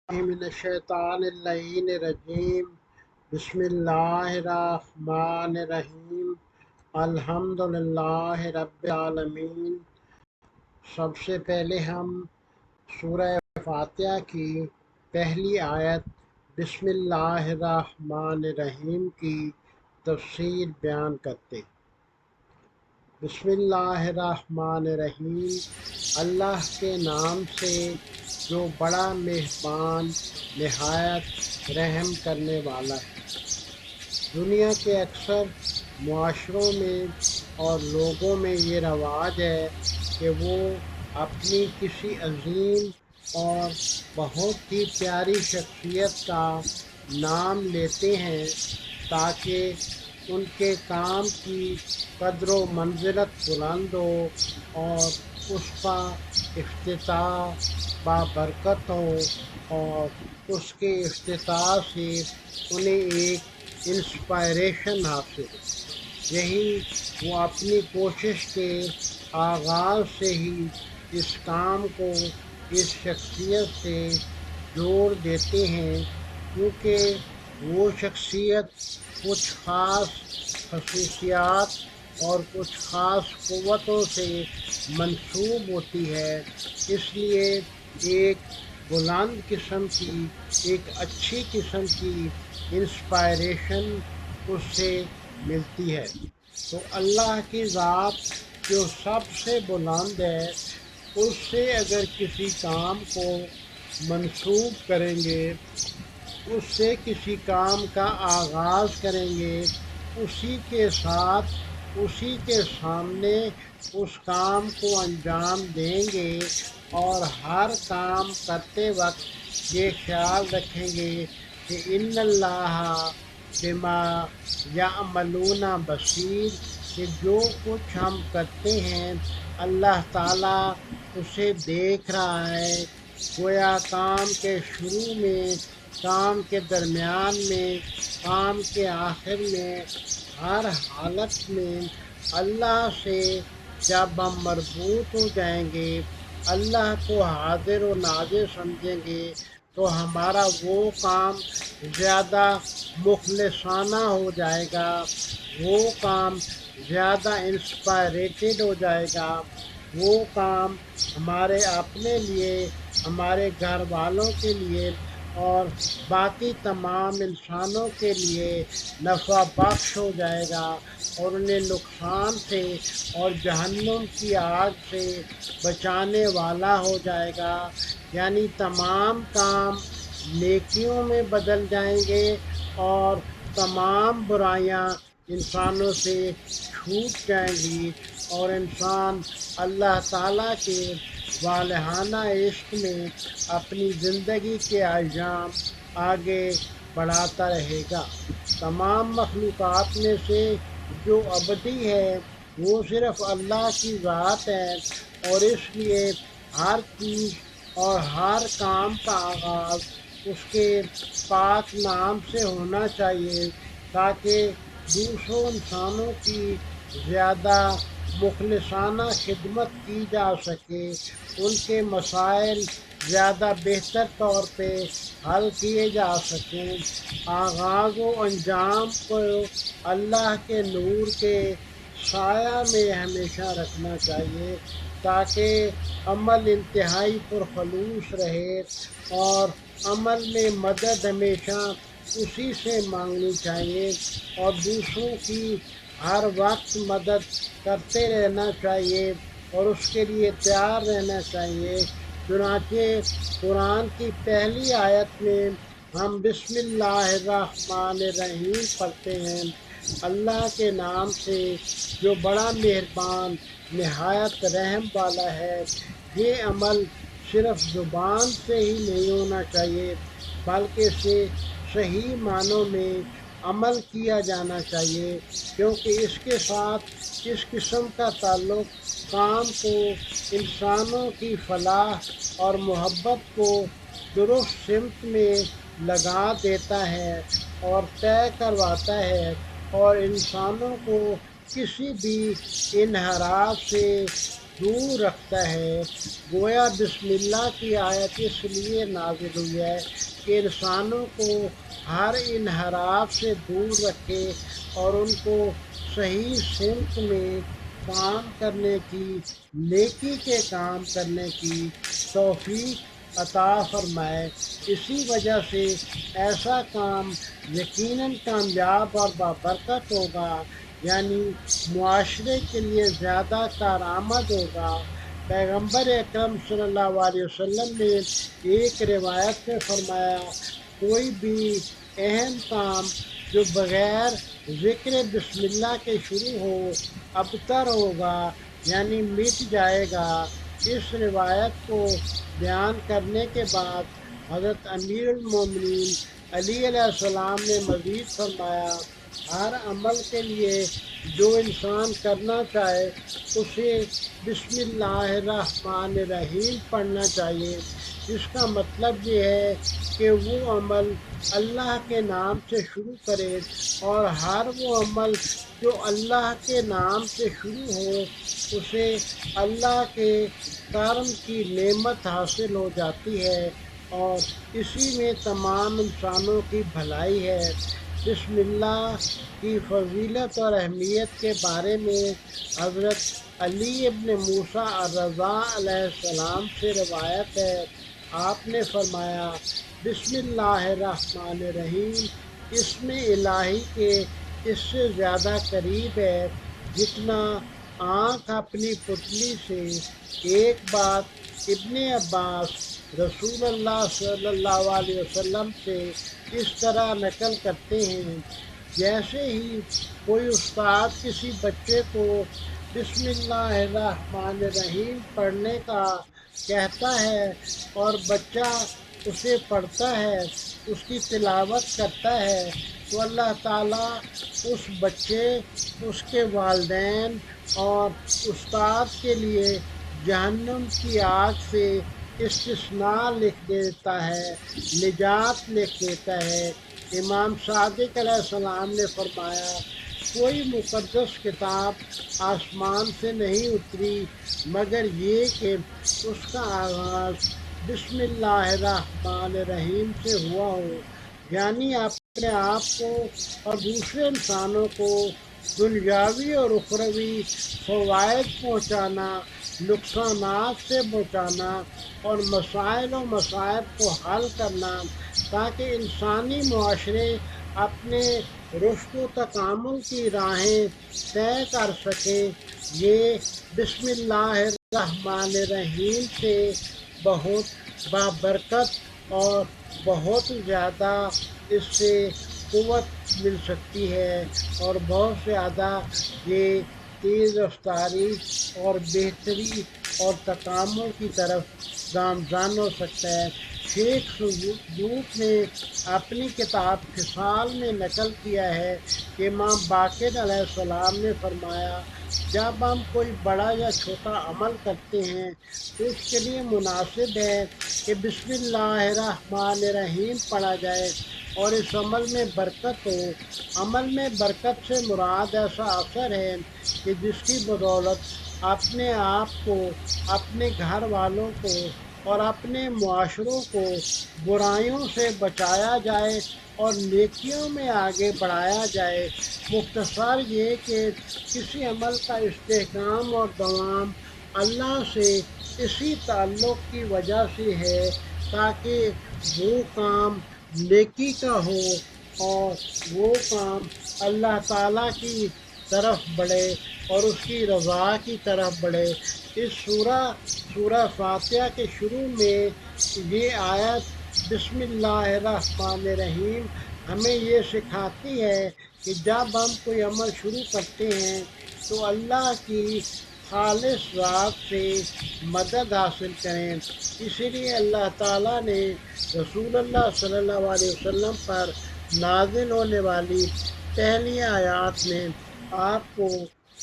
من الشیطان اللعین الرجیم بسم اللہ الرحمن الرحیم الحمد للہ رب العالمین۔ سب سے پہلے ہم سورہ فاتحہ کی پہلی آیت بسم اللہ الرحمن الرحیم کی تفسیر بیان کرتے۔ بسم اللہ الرحمن الرحیم، اللہ کے نام سے جو بڑا مہربان نہایت رحم کرنے والا ہے۔ دنیا کے اکثر معاشروں میں اور لوگوں میں یہ رواج ہے کہ وہ اپنی کسی عظیم اور بہت ہی پیاری شخصیت کا نام لیتے ہیں تاکہ ان کے کام کی قدر و منزلت بلند ہو اور اس کا افتتاح بابرکت ہو اور اس کے افتتاح سے انہیں ایک انسپائریشن حاصل ہو۔ یہی وہ اپنی کوشش کے آغاز سے ہی اس کام کو اس شخصیت سے جوڑ دیتے ہیں، کیونکہ وہ شخصیت کچھ خاص خصوصیات اور کچھ خاص قوتوں سے منسوب ہوتی ہے، اس لیے ایک بلند قسم کی، ایک اچھی قسم کی انسپائریشن اس سے ملتی ہے۔ تو اللہ کی ذات جو سب سے بلند ہے، اس سے اگر کسی کام کو منسوب کریں گے، اس سے کسی کام کا آغاز کریں گے، اسی کے ساتھ اسی کے سامنے اس کام کو انجام دیں گے اور ہر کام کرتے وقت یہ خیال رکھیں گے کہ ان اللہ بما یعملون بصیر، کہ جو کچھ ہم کرتے ہیں اللہ تعالیٰ اسے دیکھ رہا ہے۔ گویا کام کے شروع میں، کام کے درمیان میں، کام کے آخر میں، ہر حالت میں اللہ سے جب ہم مربوط ہو جائیں گے، اللہ کو حاضر و ناظر سمجھیں گے، تو ہمارا وہ کام زیادہ مخلصانہ ہو جائے گا، وہ کام زیادہ انسپائریٹڈ ہو جائے گا، وہ کام ہمارے اپنے لیے، ہمارے گھر والوں کے لیے اور باقی تمام انسانوں کے لیے نفع بخش ہو جائے گا اور انہیں نقصان سے اور جہنم کی آگ سے بچانے والا ہو جائے گا۔ یعنی تمام کام نیکیوں میں بدل جائیں گے اور تمام برائیاں انسانوں سے چھوٹ جائیں گی اور انسان اللہ تعالیٰ کے والہانہ عشق میں اپنی زندگی کے ایام آگے بڑھاتا رہے گا۔ تمام مخلوقات میں سے جو ابدی ہے وہ صرف اللہ کی ذات ہے، اور اس لیے ہر چیز اور ہر کام کا آغاز اس کے پاک نام سے ہونا چاہیے تاکہ دوسروں انسانوں کی زیادہ مخلصانہ خدمت کی جا سکے، ان کے مسائل زیادہ بہتر طور پہ حل کیے جا سکیں۔ آغاز و انجام کو اللہ کے نور کے سایہ میں ہمیشہ رکھنا چاہیے تاکہ عمل انتہائی پرخلوص رہے، اور عمل میں مدد ہمیشہ اسی سے مانگنی چاہیے اور دوسروں کی ہر وقت مدد کرتے رہنا چاہیے اور اس کے لیے تیار رہنا چاہیے۔ چنانچہ قرآن کی پہلی آیت میں ہم بسم اللہ الرحمن الرحیم پڑھتے ہیں، اللہ کے نام سے جو بڑا مہربان نہایت رحم والا ہے۔ یہ عمل صرف زبان سے ہی نہیں ہونا چاہیے بلکہ اسے صحیح معنوں میں عمل کیا جانا چاہیے، کیونکہ اس کے ساتھ اس قسم کا تعلق کام کو انسانوں کی فلاح اور محبت کو درست سمت میں لگا دیتا ہے اور طے کرواتا ہے، اور انسانوں کو کسی بھی انحراف سے دور رکھتا ہے۔ گویا بسم اللہ کی آیت اس لیے نازل ہوئی ہے کہ انسانوں کو ہر انحراف سے دور رکھے اور ان کو صحیح سمت میں کام کرنے کی، نیکی کے کام کرنے کی توفیق عطا فرمائے۔ اسی وجہ سے ایسا کام یقیناً کامیاب اور بابرکت ہوگا، یعنی معاشرے کے لیے زیادہ کارآمد ہوگا۔ پیغمبر اکرم صلی اللہ علیہ وسلم نے ایک روایت میں فرمایا، کوئی بھی اہم کام جو بغیر ذکر بسم اللہ کے شروع ہو ابتر ہوگا، یعنی مٹ جائے گا۔ اس روایت کو بیان کرنے کے بعد حضرت امیر المومنین علی علیہ السلام نے مزید فرمایا، ہر عمل کے لیے جو انسان کرنا چاہے اسے بسم اللہ الرحمن الرحیم پڑھنا چاہیے۔ اس کا مطلب یہ ہے کہ وہ عمل اللہ کے نام سے شروع کرے، اور ہر وہ عمل جو اللہ کے نام سے شروع ہو اسے اللہ کے کرم کی نعمت حاصل ہو جاتی ہے، اور اسی میں تمام انسانوں کی بھلائی ہے۔ بسم اللہ کی فضیلت اور اہمیت کے بارے میں حضرت علی ابن موسیٰ الرضا علیہ السلام سے روایت ہے، آپ نے فرمایا، بسم اللہ الرحمن الرحیم اسم الہی کے اس سے زیادہ قریب ہے جتنا آنکھ اپنی پتلی سے۔ ایک بات ابن عباس رسول اللہ صلی اللہ علیہ وسلم سے اس طرح نقل کرتے ہیں، جیسے ہی کوئی استاد کسی بچے کو بسم اللہ الرحمن الرحیم پڑھنے کا کہتا ہے اور بچہ اسے پڑھتا ہے، اس کی تلاوت کرتا ہے، تو اللہ تعالیٰ اس بچے، اس کے والدین اور استاد کے لیے جہنم کی آگ سے استثناء لکھ دیتا ہے، نجات لکھ دیتا ہے۔ امام صادق علیہ السلام نے فرمایا، کوئی مقدس کتاب آسمان سے نہیں اتری مگر یہ کہ اس کا آغاز بسم اللہ الرحمن الرحیم سے ہوا ہو، یعنی اپنے آپ کو اور دوسرے انسانوں کو دنیاوی اور اخروی فوائد پہنچانا، نقصانات سے بچانا اور مسائل و مصائب کو حل کرنا، تاکہ انسانی معاشرے اپنے رشد و تکامل کی راہیں طے کر سکیں۔ یہ بسم اللہ الرحمن الرحیم سے بہت بابرکت اور بہت زیادہ اس سے قوت مل سکتی ہے، اور بہت زیادہ یہ تیز رفتاری اور بہتری اور تکامل کی طرف گامزن ہو سکتا ہے۔ شیخ سلوک نے اپنی کتاب خصال میں نقل کیا ہے کہ امام باقر علیہ السلام نے فرمایا، جب ہم کوئی بڑا یا چھوٹا عمل کرتے ہیں تو اس کے لیے مناسب ہے کہ بسم اللہ الرحمن الرحیم پڑھا جائے اور اس عمل میں برکت ہو۔ عمل میں برکت سے مراد ایسا اثر ہے کہ جس کی بدولت اپنے آپ کو، اپنے گھر والوں کو اور اپنے معاشروں کو برائیوں سے بچایا جائے اور نیکیوں میں آگے بڑھایا جائے۔ مختصر یہ کہ کسی عمل کا استحکام اور دوام اللہ سے اسی تعلق کی وجہ سے ہے تاکہ وہ کام نیکی کا ہو اور وہ کام اللہ تعالیٰ کی طرف بڑھے اور اس کی رضا کی طرف بڑھے۔ اس سورہ فاتحہ کے شروع میں یہ آیت بسم اللہ الرحمن الرحیم ہمیں یہ سکھاتی ہے کہ جب ہم کوئی عمل شروع کرتے ہیں تو اللہ کی خالص ذات سے مدد حاصل کریں۔ اسی لیے اللہ تعالیٰ نے رسول اللہ صلی اللہ علیہ وسلم پر نازل ہونے والی پہلی آیات میں آپ کو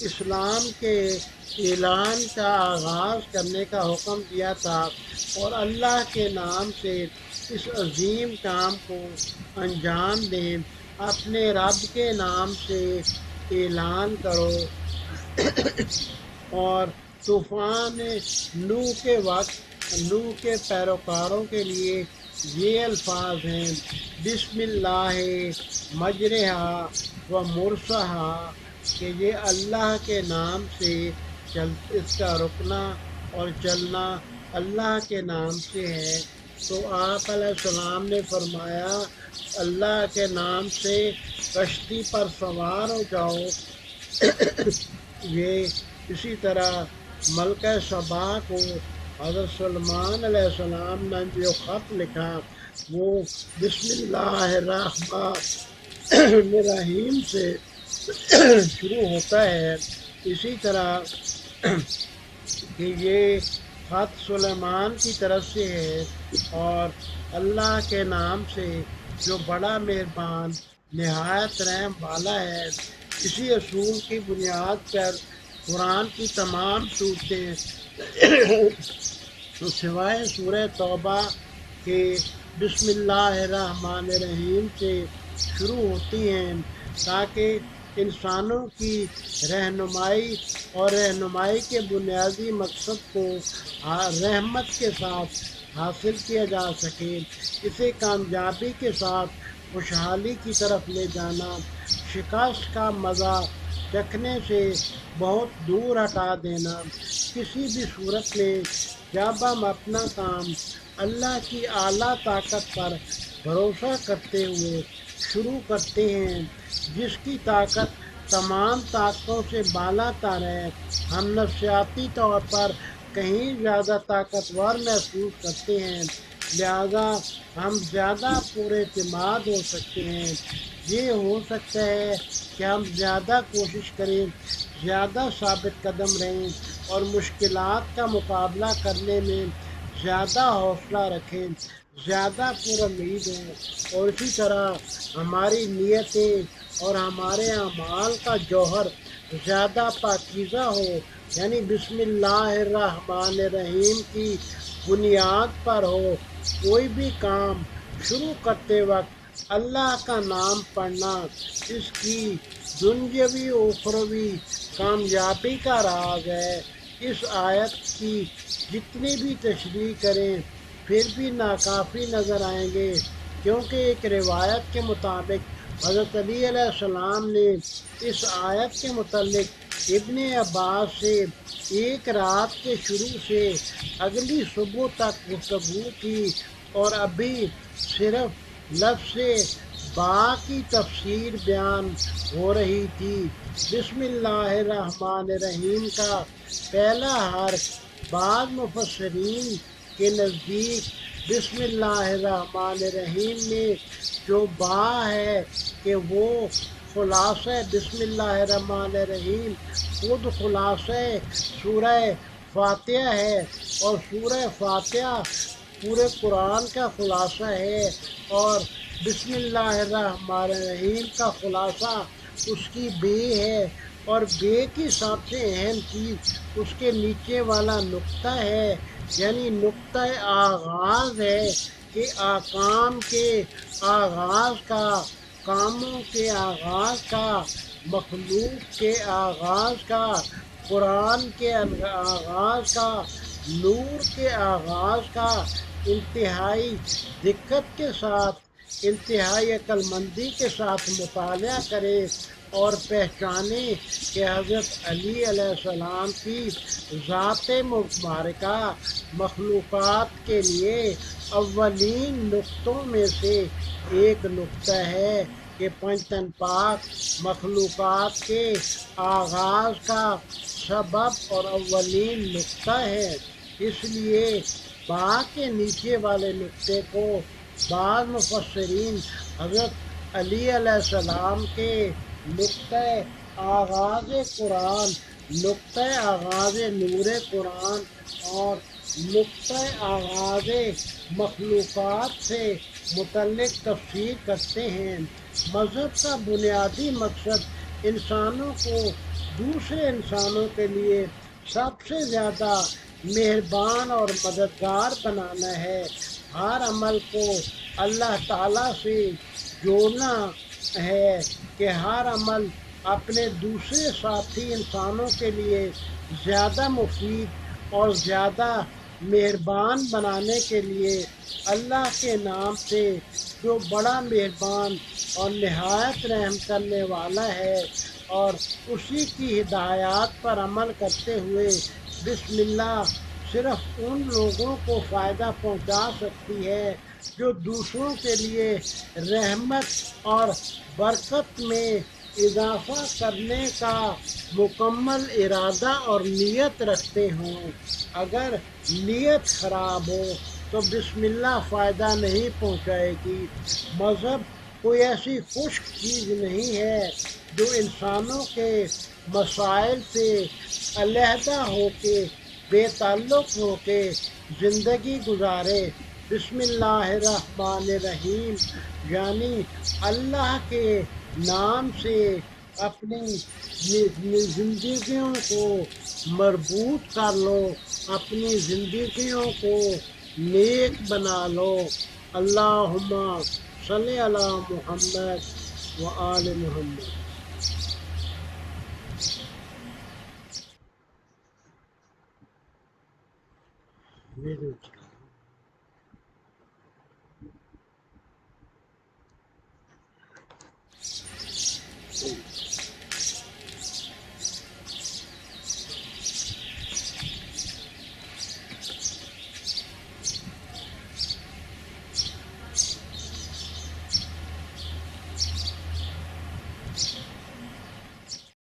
اسلام کے اعلان کا آغاز کرنے کا حکم دیا تھا، اور اللہ کے نام سے اس عظیم کام کو انجام دیں۔ اپنے رب کے نام سے اعلان کرو اور طوفان نوح کے وقت نوح کے پیروکاروں کے لیے یہ الفاظ ہیں: بسم اللہ مجرہا و مرسہا، کہ یہ اللہ کے نام سے اس کا رکنا اور چلنا اللہ کے نام سے ہے۔ تو آپ علیہ السلام نے فرمایا اللہ کے نام سے کشتی پر سوار ہو جاؤ۔ یہ اسی طرح ملکہ سبا کو حضرت سلمان علیہ السلام نے جو خط لکھا وہ بسم اللہ الرحمن الرحیم سے شروع ہوتا ہے۔ اسی طرح کہ یہ خط سلیمان کی طرف سے ہے اور اللہ کے نام سے جو بڑا مہربان نہایت رحم والا ہے۔ اسی اصول کی بنیاد پر قرآن کی تمام صورتیں سوائے سورہ توبہ کے بسم اللہ الرحمن الرحیم سے شروع ہوتی ہیں، تاکہ انسانوں کی رہنمائی اور رہنمائی کے بنیادی مقصد کو رحمت کے ساتھ حاصل کیا جا سکے، اسے کامیابی کے ساتھ خوشحالی کی طرف لے جانا، شکست کا مزہ چکھنے سے بہت دور ہٹا دینا۔ کسی بھی صورت میں جب ہم اپنا کام اللہ کی اعلیٰ طاقت پر بھروسہ کرتے ہوئے شروع کرتے ہیں، جس کی طاقت تمام طاقتوں سے بالا تر ہے، ہم نفسیاتی طور پر کہیں زیادہ طاقتور محسوس کرتے ہیں، لہذا ہم زیادہ پورے اعتماد ہو سکتے ہیں۔ یہ ہو سکتا ہے کہ ہم زیادہ کوشش کریں، زیادہ ثابت قدم رہیں اور مشکلات کا مقابلہ کرنے میں زیادہ حوصلہ رکھیں، زیادہ پر امید ہوں، اور اسی طرح ہماری نیتیں اور ہمارے اعمال کا جوہر زیادہ پاکیزہ ہو، یعنی بسم اللہ الرحمن الرحیم کی بنیاد پر ہو۔ کوئی بھی کام شروع کرتے وقت اللہ کا نام پڑھنا اس کی دنیاوی و اخروی کامیابی کا راز ہے۔ اس آیت کی جتنی بھی تشریح کریں پھر بھی ناکافی نظر آئیں گے، کیونکہ ایک روایت کے مطابق حضرت علی علیہ السلام نے اس آیت کے متعلق ابن عباس سے ایک رات کے شروع سے اگلی صبح تک گفتگو کی اور ابھی صرف لفظ با کی تفسیر بیان ہو رہی تھی۔ بسم اللہ الرحمن الرحیم کا پہلا حرف بعض مفسرین کے نزدیک بسم اللہ الرحمن الرحیم میں جو با ہے کہ وہ خلاصہ بسم اللہ الرحمن الرحیم خود خلاصہ سورہ فاتحہ ہے، اور سورہ فاتحہ پورے قرآن کا خلاصہ ہے، اور بسم اللہ الرحمن الرحیم کا خلاصہ اس کی بے ہے، اور بے کی سب سے اہم چیز اس کے نیچے والا نقطہ ہے، یعنی نقطہ آغاز ہے کہ کام کے آغاز کا، کاموں کے آغاز کا، مخلوق کے آغاز کا، قرآن کے آغاز کا، نور کے آغاز کا۔ انتہائی دقت کے ساتھ، انتہائی عقل مندی کے ساتھ مطالعہ کرے اور پہچانے کہ حضرت علی علیہ السلام کی ذات مبارکہ مخلوقات کے لیے اولین نقطوں میں سے ایک نقطہ ہے کہ پنجتن پاک مخلوقات کے آغاز کا سبب اور اولین نقطہ ہے۔ اس لیے با کے نیچے والے نقطے کو بعض مفسرین حضرت علی علیہ السلام کے نقطہ آغاز قرآن، نقطہ آغاز نور قرآن اور نقطہ آغاز مخلوقات سے متعلق تفسیر کرتے ہیں۔ مذہب کا بنیادی مقصد انسانوں کو دوسرے انسانوں کے لیے سب سے زیادہ مہربان اور مددگار بنانا ہے۔ ہر عمل کو اللہ تعالیٰ سے جوڑنا ہے کہ ہر عمل اپنے دوسرے ساتھی انسانوں کے لیے زیادہ مفید اور زیادہ مہربان بنانے کے لیے اللہ کے نام سے جو بڑا مہربان اور نہایت رحم کرنے والا ہے، اور اسی کی ہدایات پر عمل کرتے ہوئے بسم اللہ صرف ان لوگوں کو فائدہ پہنچا سکتی ہے جو دوسروں کے لیے رحمت اور برکت میں اضافہ کرنے کا مکمل ارادہ اور نیت رکھتے ہوں۔ اگر نیت خراب ہو تو بسم اللہ فائدہ نہیں پہنچائے گی۔ مذہب کوئی ایسی خشک چیز نہیں ہے جو انسانوں کے مسائل سے علیحدہ ہو کے بے تعلق ہو کے زندگی گزارے۔ بسم اللہ الرحمن الرحیم یعنی اللہ کے نام سے اپنی زندگیوں کو مربوط کر لو، اپنی زندگیوں کو نیک بنا لو۔ اللہم صلی علی محمد و آل محمد۔